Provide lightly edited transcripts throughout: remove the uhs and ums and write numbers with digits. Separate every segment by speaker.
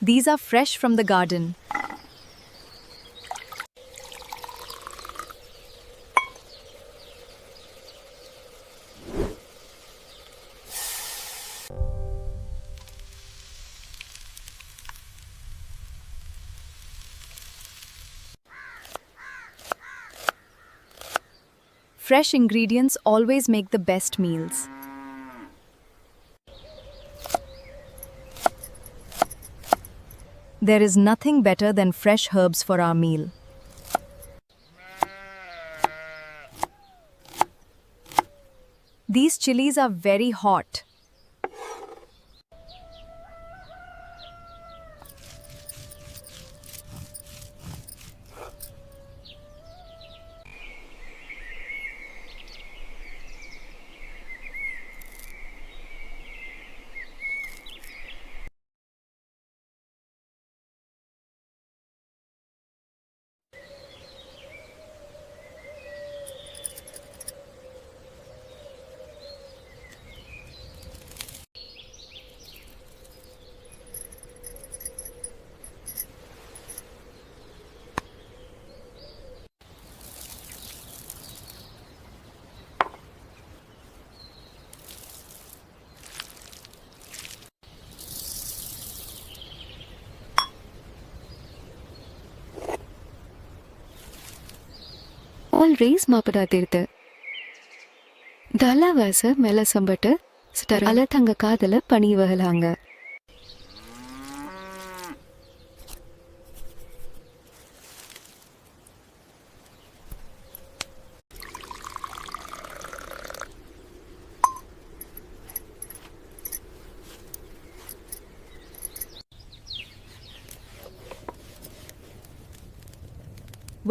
Speaker 1: These are fresh from the garden. Fresh ingredients always make the best meals. There is nothing better than fresh herbs for our meal. These chilies are very hot.
Speaker 2: Always ಮಾಪದಾತಿರ್ತೆ ದಲವಾಸ ಮೆಲ ಸಂಬಟ ಸ್ಟರ ಅಲ ತಂಗ ಕಾದಲ ಪಣಿವಹಲಾಂಗ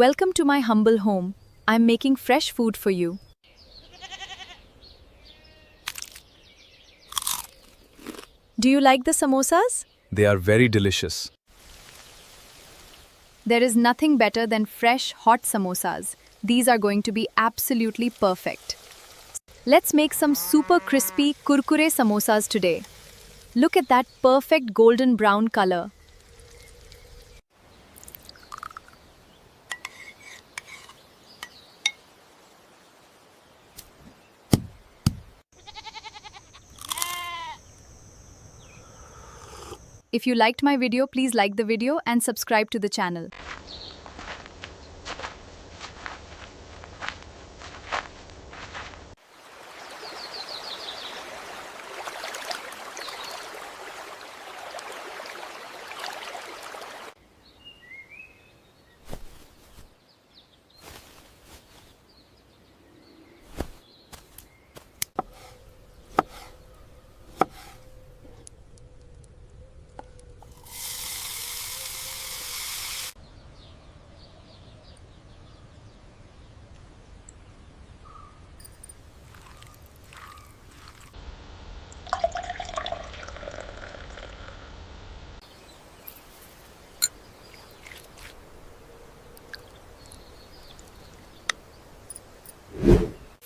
Speaker 1: Welcome to my humble home. I'm making fresh food for you. Do you like the samosas?
Speaker 3: They are very delicious.
Speaker 1: There is nothing better than fresh, hot samosas. These are going to be absolutely perfect. Let's make some super crispy kurkure samosas today. Look at that perfect golden brown color. If you liked my video, please like the video and subscribe to the channel.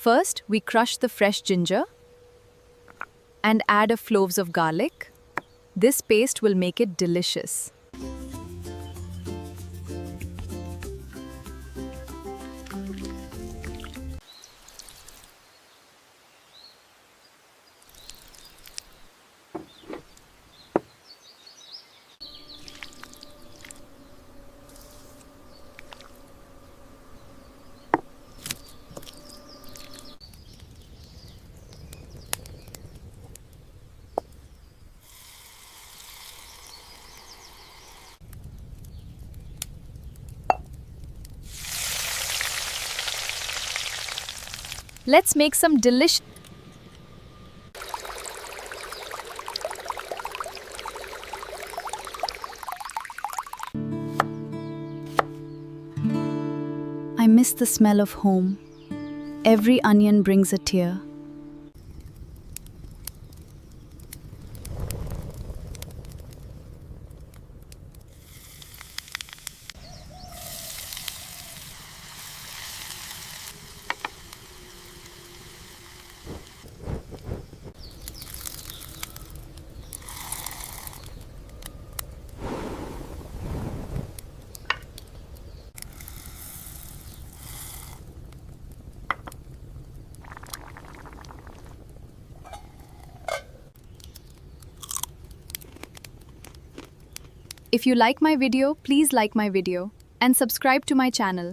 Speaker 1: First, we crush the fresh ginger and add a cloves of garlic. This paste will make it delicious. Let's make some delicious. I miss the smell of home. Every onion brings a tear. If you like my video, please like my video and subscribe to my channel.